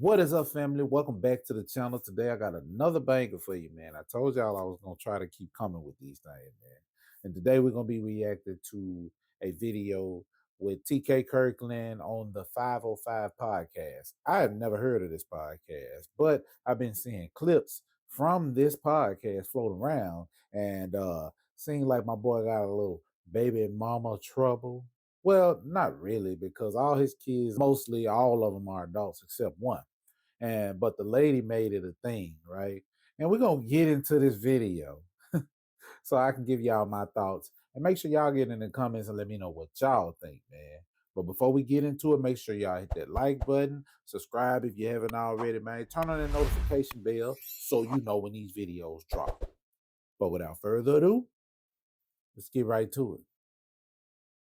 What is up, family? Welcome back to the channel. Today I got another banger for you, man. I told y'all I was gonna try to keep coming with these things, man. And today we're gonna be reacting to a video with TK Kirkland on the 505 podcast. I have never heard of this podcast, but I've been seeing clips from this podcast floating around, and seems like my boy got a little baby mama trouble. Well, not really, because all his kids, mostly all of them are adults except one. But the lady made it a thing, right? And we're gonna get into this video so I can give y'all my thoughts. And make sure y'all get in the comments and let me know what y'all think, man. But before we get into it, make sure y'all hit that like button, subscribe if you haven't already, man. Turn on the notification bell so you know when these videos drop. But without further ado, let's get right to it.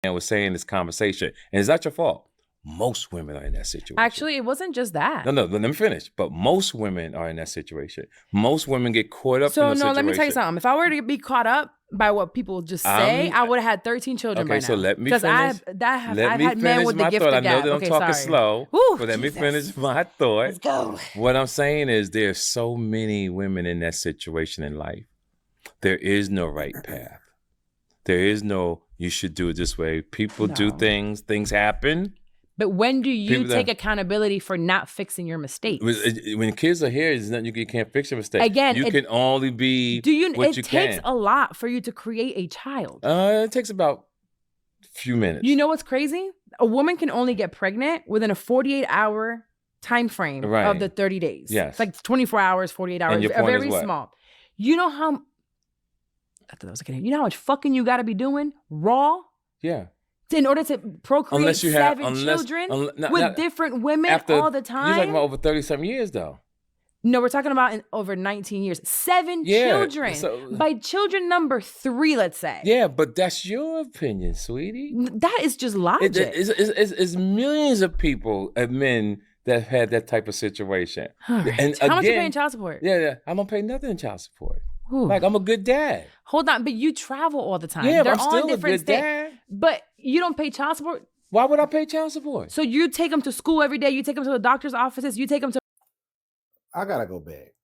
And was saying this conversation, and it's not your fault. Most women are in that situation. Actually, it wasn't just that. No, let me finish. But most women are in that situation. Most women get caught up in the situation. Let me tell you something. If I were to be caught up by what people just say, I would have had 13 children by now. Okay, so let me finish. Because I've had men with the gift of gab. I know that I'm talking slow, but let me finish my thought. Let's go. What I'm saying is there's so many women in that situation in life. There is no right path. There is no, you should do it this way. People do things happen. But when do you take accountability for not fixing your mistakes? When kids are here, there's nothing you can't fix your mistake. Again, you can only be what you can. It takes a lot for you to create a child. It takes about a few minutes. You know what's crazy? A woman can only get pregnant within a 48-hour time frame of the 30 days. Yes. It's like 24 hours, 48 hours. And your point very is what? Small. You know how... I thought that was a kidding. You know how much fucking you got to be doing raw? Yeah. In order to procreate seven children with different women all the time? You're talking about over 30-something years, though. No, we're talking about in over 19 years. 7 children. So, by children number 3, let's say. Yeah, but that's your opinion, sweetie. That is just logic. It's millions of people, of men, that have had that type of situation. Right. And how much you paying child support? Yeah. I'm going to pay nothing in child support. Ooh. Like, I'm a good dad. Hold on, but you travel all the time. Yeah, but I'm still a good dad. But you don't pay child support? Why would I pay child support? So you take them to school every day, you take them to the doctor's offices, you take them to... I gotta go back,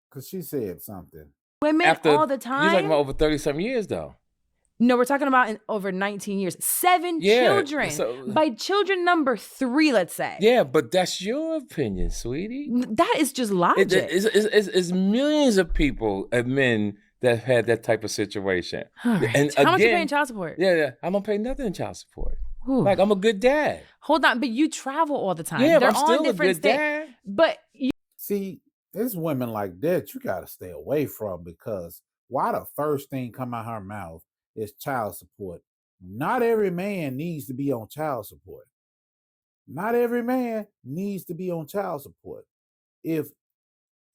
because she said something. Women all the time? You're talking about over 30-something years, though. No, we're talking about in over 19 years. 7 children. So, by children number 3, let's say. Yeah, but that's your opinion, sweetie. That is just logic. It's millions of people, of men, that have had that type of situation. Right. And how much you paying child support? Yeah. I'm going to pay nothing in child support. Ooh. Like, I'm a good dad. Hold on, but you travel all the time. Yeah, but I'm still a good dad. But see, there's women like that you got to stay away from, because why the first thing come out her mouth is child support. Not every man needs to be on child support. Not every man needs to be on child support. If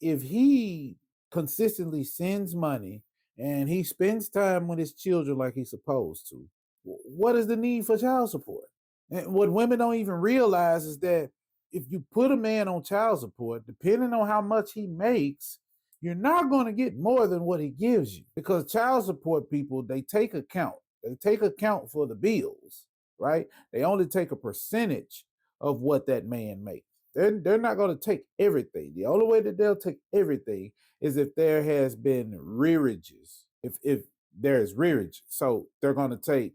he consistently sends money and he spends time with his children like he's supposed to, what is the need for child support? And what women don't even realize is that if you put a man on child support, depending on how much he makes, you're not going to get more than what he gives you, because child support people, they take account. They take account for the bills, right? They only take a percentage of what that man makes. They're not going to take everything. The only way that they'll take everything is if there has been rearages. If there's rearage. So they're going to take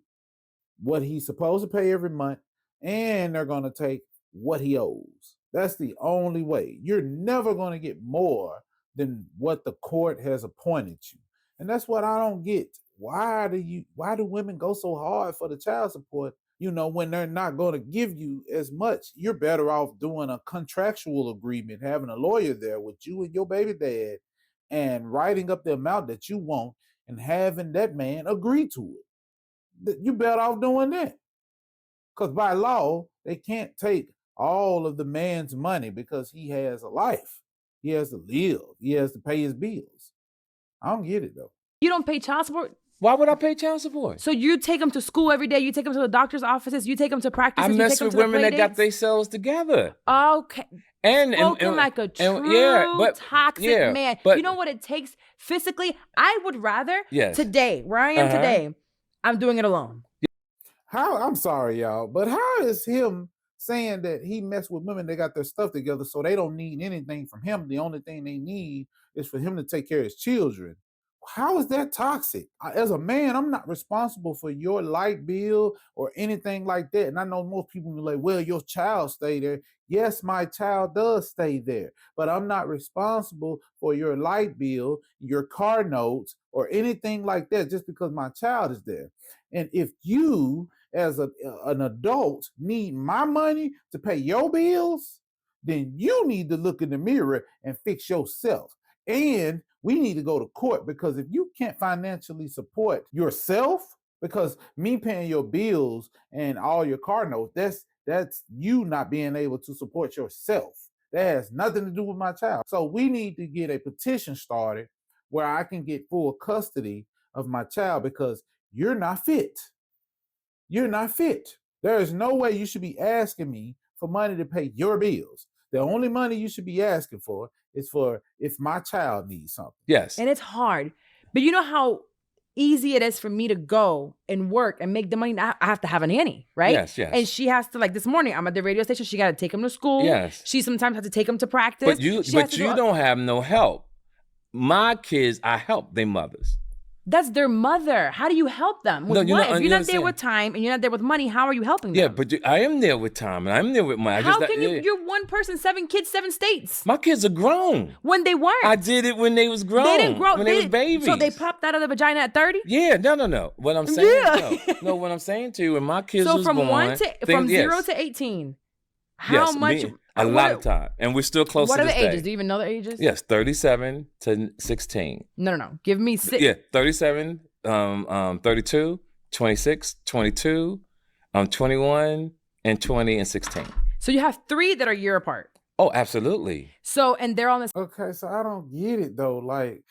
what he's supposed to pay every month, and they're going to take what he owes. That's the only way. You're never going to get more than what the court has appointed you. And that's what I don't get. Why do women go so hard for the child support, when they're not going to give you as much? You're better off doing a contractual agreement, having a lawyer there with you and your baby dad, and writing up the amount that you want and having that man agree to it. You're better off doing that. Because by law, they can't take all of the man's money, because he has a life. He has to live. He has to pay his bills. I don't get it, though. You don't pay child support? Why would I pay child support? So you take them to school every day. You take them to the doctor's offices. You take them to practices. I mess with women that got themselves together. Okay. And like a true toxic man. But you know what it takes physically? I would rather today, where I am today, I'm doing it alone. I'm sorry, y'all, but how is him saying that he messed with women that got their stuff together, so they don't need anything from him. The only thing they need is for him to take care of his children. How is that toxic? As a man, I'm not responsible for your light bill or anything like that. And I know most people will be like, well, your child stay there. Yes, my child does stay there, but I'm not responsible for your light bill, your car notes, or anything like that just because my child is there. And if you, as an adult, need my money to pay your bills, then you need to look in the mirror and fix yourself. And we need to go to court, because if you can't financially support yourself, because me paying your bills and all your car notes, that's you not being able to support yourself. That has nothing to do with my child. So we need to get a petition started where I can get full custody of my child, because you're not fit. You're not fit. There is no way you should be asking me for money to pay your bills. The only money you should be asking for is for if my child needs something. Yes. And it's hard. But you know how easy it is for me to go and work and make the money. I have to have a nanny, right? Yes, yes. And she has to, like this morning, I'm at the radio station. She got to take him to school. Yes. She sometimes has to take him to practice. But you don't have no help. My kids, I help their mothers. That's their mother. How do you help them? With what? If you're not there with time and you're not there with money, how are you helping them? Yeah, but I am there with time and I'm there with money. How can you? You're one person, 7 kids, 7 states. My kids are grown. When they weren't. I did it when they was grown. They didn't grow. When they was babies. So they popped out of the vagina at 30? Yeah, no. What I'm saying, no. What I'm saying to you, when my kids was born. From 0 to 18. How much? A lot of time. And we're still close to this day. What are the ages? Do you even know the ages? Yes, 37 to 16. No. Give me 6. Yeah, 37, 32, 26, 22, 21, and 20 and 16. So you have 3 that are a year apart. Oh, absolutely. So, and they're on this. Okay, so I don't get it though. Like,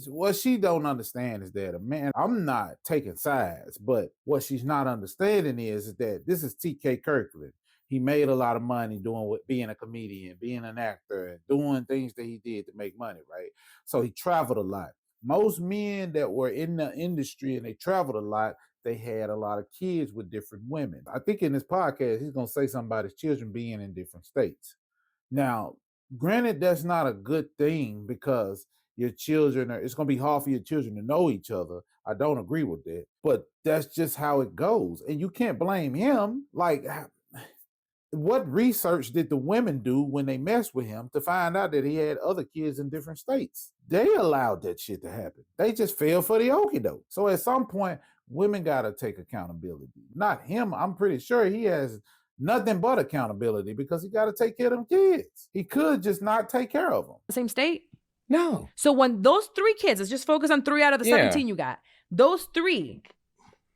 what she don't understand is that I'm not taking sides, but what she's not understanding is that this is TK Kirkland. He made a lot of money being a comedian, being an actor, and doing things that he did to make money, right? So he traveled a lot. Most men that were in the industry and they traveled a lot, they had a lot of kids with different women. I think in this podcast, he's going to say something about his children being in different states. Now, granted, that's not a good thing, because your children it's going to be hard for your children to know each other. I don't agree with that, but that's just how it goes. And you can't blame him. Like, what research did the women do when they messed with him to find out that he had other kids in different states? They allowed that shit to happen. They just fell for the okie doke. So at some point, women got to take accountability. Not him. I'm pretty sure he has nothing but accountability, because he got to take care of them kids. He could just not take care of them. Same state? No. So when those 3 kids, let's just focus on 3 out of the 17 you got. Those 3,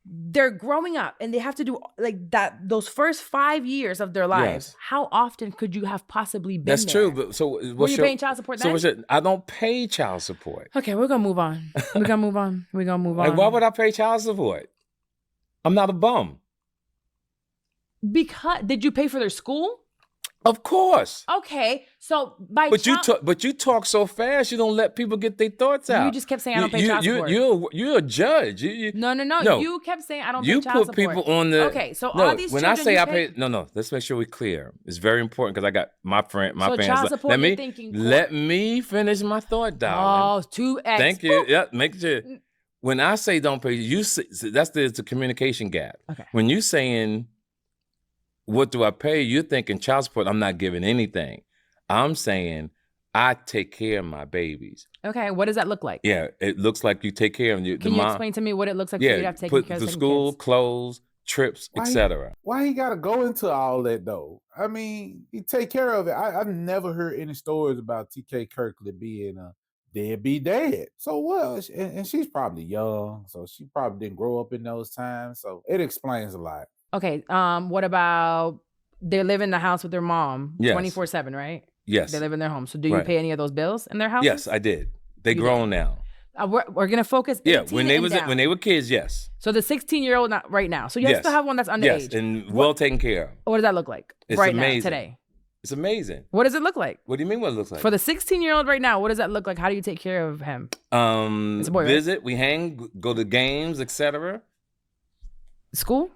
they're growing up and they have to do like that those first 5 years of their lives. Yes. How often could you have possibly been That's there? true. But so were you paying child support then? So I don't pay child support. Okay, we're gonna move on. We're gonna move on. Like, why would I pay child support? I'm not a bum. Because did you pay for their school? Of course. Okay, so but you talk so fast, you don't let people get their thoughts out. You just kept saying I don't pay child support. You're a judge. No. You kept saying I don't pay child support. You put people on the. Okay, so all these when I say I pay, no. Let's make sure we're clear. It's very important, because I got my fans. Child support. Let me finish my thought, darling. Oh, 2x. Thank you. Yeah, make sure. When I say don't pay, that's the communication gap. Okay. When you saying, what do I pay? You're thinking child support, I'm not giving anything. I'm saying I take care of my babies. Okay, what does that look like? Yeah, it looks like you take care of them. Can you explain to me what it looks like for you to have to take care of the school, kids? clothes, trips, etc. Why he got to go into all that though? I mean, he take care of it. I've never heard any stories about TK Kirkland being a deadbeat dad. So what? And she's probably young, so she probably didn't grow up in those times. So it explains a lot. Okay, what about they live in the house with their mom 24/7, right? Yes. They live in their home. So do you pay any of those bills in their house? Yes, I did. They grown now. We're gonna focus. When they were kids, yes. So the 16-year-old not right now. So you still have one that's underage. Yes, and well taken care of. What does that look like now today? It's amazing. What does it look like? What do you mean? What it looks like? For the 16-year-old right now, what does that look like? How do you take care of him? It's a boy, visit. Right? We hang, go to games, etc. School?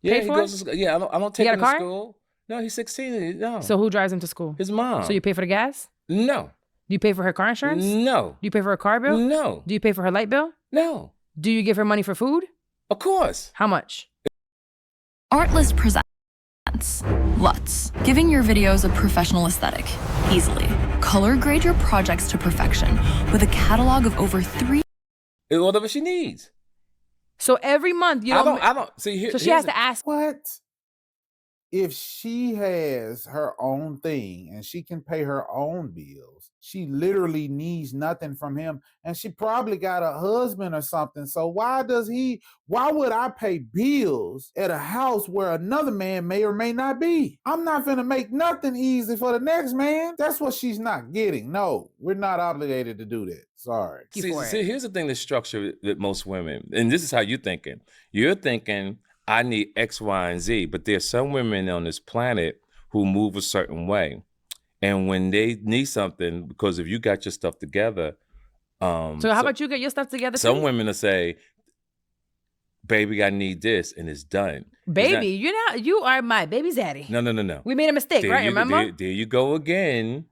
Yeah, he goes to school. Yeah, I don't take him to school. No, he's 16. No. So who drives him to school? His mom. So you pay for the gas? No. Do you pay for her car insurance? No. Do you pay for her car bill? No. Do you pay for her light bill? No. Do you give her money for food? Of course. How much? Artlist presents LUTs, giving your videos a professional aesthetic easily. Color grade your projects to perfection with a catalog of over 3. Whatever she needs. So every month you don't. I don't see. Here, so she has to ask. What? If she has her own thing and she can pay her own bills, she literally needs nothing from him. And she probably got a husband or something. So why would I pay bills at a house where another man may or may not be? I'm not finna make nothing easy for the next man. That's what she's not getting. No, we're not obligated to do that. Sorry. See, here's the thing that's structured with most women. And this is how you're thinking. You're thinking, I need X, Y, and Z. But there's some women on this planet who move a certain way. And when they need something, because if you got your stuff together. So how about you get your stuff together too? Some women will say, baby, I need this, and it's done. Baby, you are my baby daddy. No. We made a mistake, right? Remember? There you go again.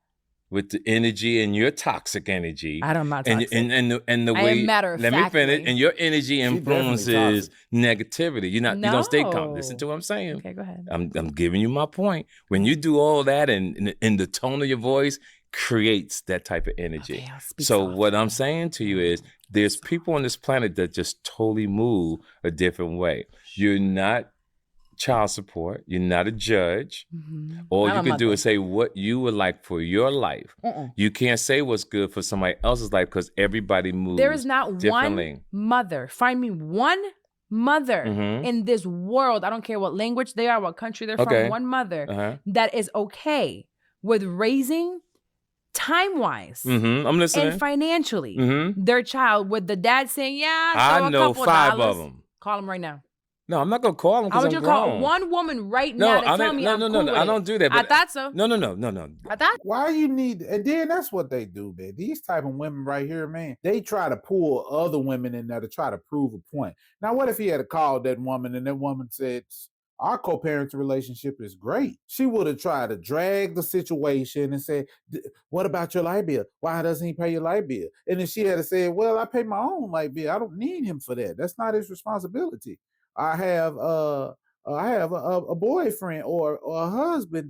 With the energy and your toxic energy. I'm not toxic. And the way, I am matter of let me finish. And your energy influences negativity. You don't stay calm. Listen to what I'm saying. Okay, go ahead. I'm giving you my point. When you do all that and the tone of your voice creates that type of energy. Okay, I'll speak so soft. what I'm saying to you is there's people on this planet that just totally move a different way. You're not child support. You're not a judge. Mm-hmm. All you can do is say what you would like for your life. You can't say what's good for somebody else's life because everybody moves There is not differently. one mother. Find me one mother in this world. I don't care what language they are, what country they're from. One mother that is okay with raising time-wise I'm listening. and financially their child with the dad saying, yeah, I know $5 of them. Call them right now. No, I'm not gonna call them I because want I'm you to call grown. one woman right now to tell me I'm cool with I it. don't do that. I thought so. No. I thought. Why you need, and then that's what they do, man. These type of women right here, man, they try to pull other women in there to try to prove a point. Now, what if he had called that woman and that woman said, our co-parenting relationship is great? She would have tried to drag the situation and say, what about your light bill? Why doesn't he pay your light bill? And then she had to say, well, I pay my own light bill. I don't need him for that. That's not his responsibility. I have a boyfriend or a husband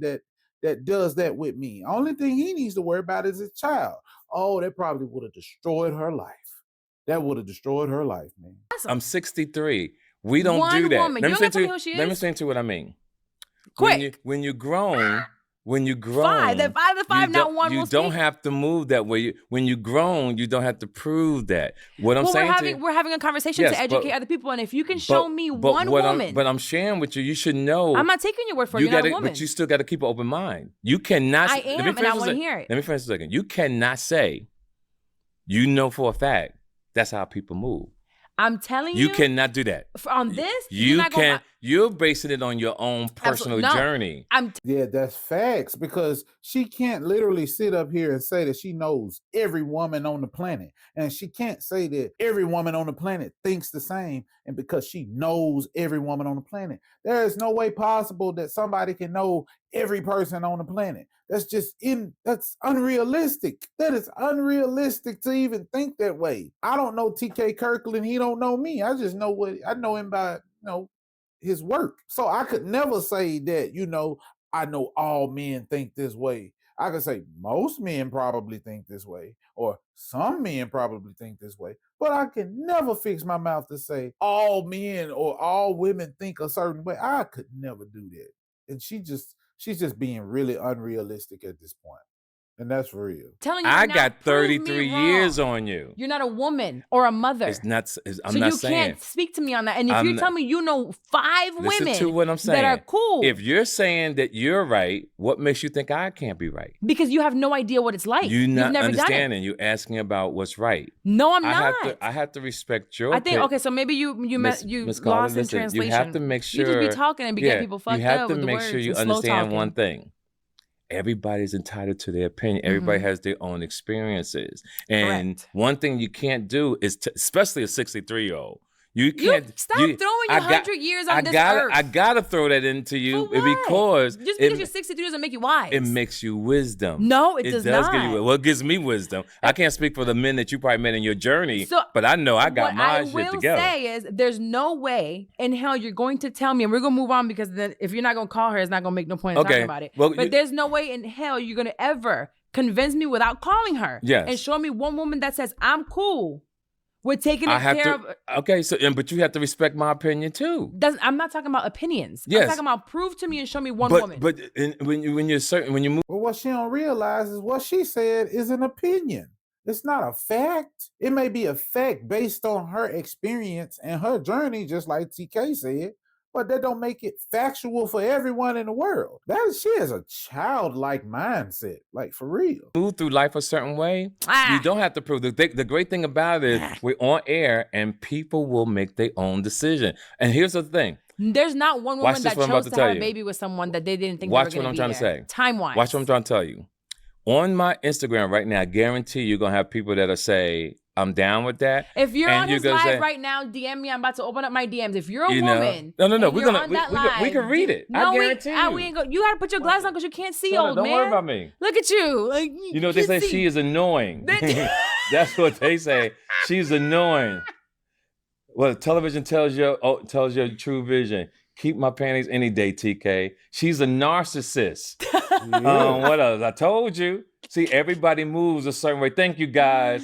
that does that with me. Only thing he needs to worry about is his child. Oh, that probably would have destroyed her life. That would have destroyed her life, man. I'm 63. We don't One do that. woman. You don't gotta tell me who she is. Let me explain to you what I mean. Quick. When you're grown, Five. Then 5 to 5, not one. You don't have to move that way. When you're grown, you don't have to prove that. What I'm saying, we're having a conversation to educate other people, and if you can show me one woman, but I'm sharing with you, you should know. I'm not taking your word for it. You're not a woman. But you still got to keep an open mind. You cannot. I am, and I want to hear it. Let me finish a second. You cannot say, you know for a fact, that's how people move. I'm telling you. You cannot do that. On this, you're basing it on your own personal journey. Yeah, that's facts, because she can't literally sit up here and say that she knows every woman on the planet. And she can't say that every woman on the planet thinks the same, and because she knows every woman on the planet. There is no way possible that somebody can know every person on the planet. That's unrealistic. That is unrealistic to even think that way. I don't know TK Kirkland. He don't know me. I just know I know him by, his work. So I could never say that, I know all men think this way. I could say most men probably think this way, or some men probably think this way, but I can never fix my mouth to say all men or all women think a certain way. I could never do that. And she's just being really unrealistic at this point. And that's real. Telling you I got 33 years on you. You're not a woman or a mother. I'm not saying. So you can't speak to me on that. And if you tell me you know 5 women to what I'm saying. that are cool. If you're saying that you're right, what makes you think I can't be right? Because you have no idea what it's like. You're not never understanding. You're asking about what's right. No, I'm not. I have to respect your opinion. Okay, so maybe you lost in translation. You have to make sure. You just be talking and get people fucked up with the words. You have to make sure you understand one thing. Everybody's entitled to their opinion. Everybody has their own experiences. And one thing you can't do is, especially a 63-year-old, You can't stop throwing your 100 years on this earth. I gotta throw that into you because just because you're 63 doesn't make you wise. It makes you wisdom. No, it does not. Give you, well, it gives me wisdom. I can't speak for the men that you probably met in your journey, but I know I got my shit together. What I will say is, there's no way in hell you're going to tell me, and we're gonna move on because then if you're not gonna call her, it's not gonna make no point in talking about it. Well, but there's no way in hell you're gonna ever convince me without calling her. Yes. And show me one woman that says I'm cool. We're taking care of. Okay, but you have to respect my opinion too. I'm not talking about opinions. Yes. I'm talking about prove to me and show me one woman. But when you move. Well, what she don't realize is what she said is an opinion. It's not a fact. It may be a fact based on her experience and her journey, just like TK said, but that don't make it factual for everyone in the world. She has a childlike mindset, like for real. Move through life a certain way, you don't have to prove. The great thing about it is we're on air and people will make their own decision. And here's the thing. There's not one woman that chose to have a baby with someone that they didn't think they were going to be. Watch what I'm trying to say. Time-wise. Watch what I'm trying to tell you. On my Instagram right now, I guarantee you're going to have people that'll say, I'm down with that. If you're on his live right now, DM me. I'm about to open up my DMs. If you're a woman, no, we can read it. No, I guarantee you. You got to put your glasses on because you can't see, old man. Don't worry about me. Look at you. Like, you know what they say? She is annoying. That's what they say. She's annoying. Well, television tells your true vision. Keep my panties any day, TK. She's a narcissist. What else? I told you. See, everybody moves a certain way. Thank you, guys.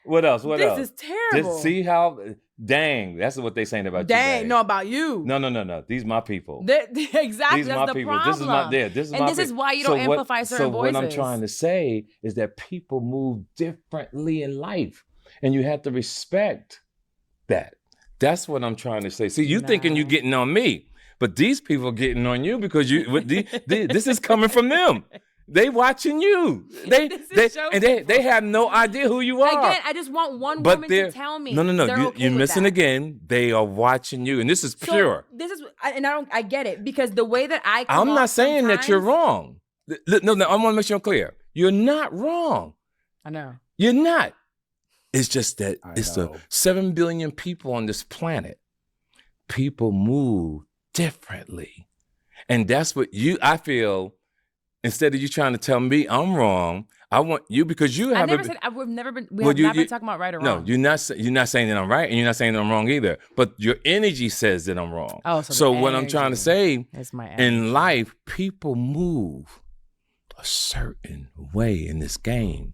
What else? This is terrible. Just see how, dang, that's what they saying about you. Dang, no, about you. No. These my people. Exactly, These that's my the people. problem. This is why you don't amplify certain voices. So what I'm trying to say is that people move differently in life, and you have to respect that. That's what I'm trying to say. See, you thinking you getting on me, but these people are getting on you because this is coming from them. They watching you. They have no idea who you are. Again, I just want one woman to tell me. No. You're missing again. They are watching you, and this is pure. I get it because the way that I'm not saying that you're wrong. No. I want to make sure I'm clear. You're not wrong. I know. You're not. It's just that it's the 7 billion people on this planet. People move differently, and that's what I feel. Instead of you trying to tell me I'm wrong, I want you because you have. We've never been. We have not been talking about right or wrong. No, you're not saying that I'm right, and you're not saying that I'm wrong either. But your energy says that I'm wrong. Oh, so what I'm trying to say in life, people move a certain way in this game.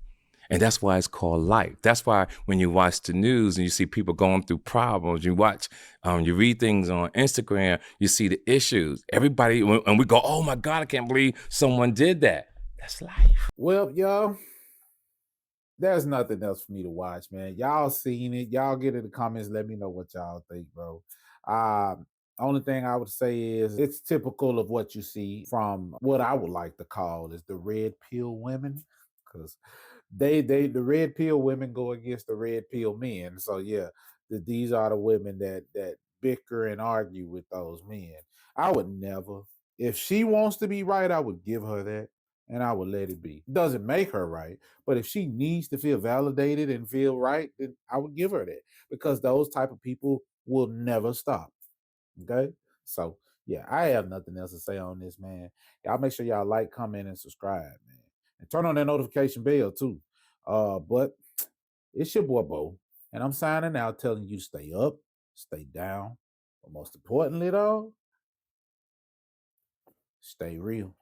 And that's why it's called life. That's why when you watch the news and you see people going through problems, you read things on Instagram, you see the issues. Everybody, and we go, oh my God, I can't believe someone did that. That's life. Well, y'all, there's nothing else for me to watch, man. Y'all seen it. Y'all get in the comments. Let me know what y'all think, bro. Only thing I would say is it's typical of what you see from what I would like to call is the red pill women, because the red pill women go against the red pill men. So yeah, these are the women that bicker and argue with those men. I would never. If she wants to be right, I would give her that and I would let it be. Doesn't make her right, but if she needs to feel validated and feel right, then I would give her that, because those type of people will never stop. Okay? So yeah, I have nothing else to say on this, man. Y'all make sure y'all like, comment, and subscribe, man. And turn on that notification bell too. But it's your boy Bo, and I'm signing out telling you stay up, stay down, but most importantly though, stay real.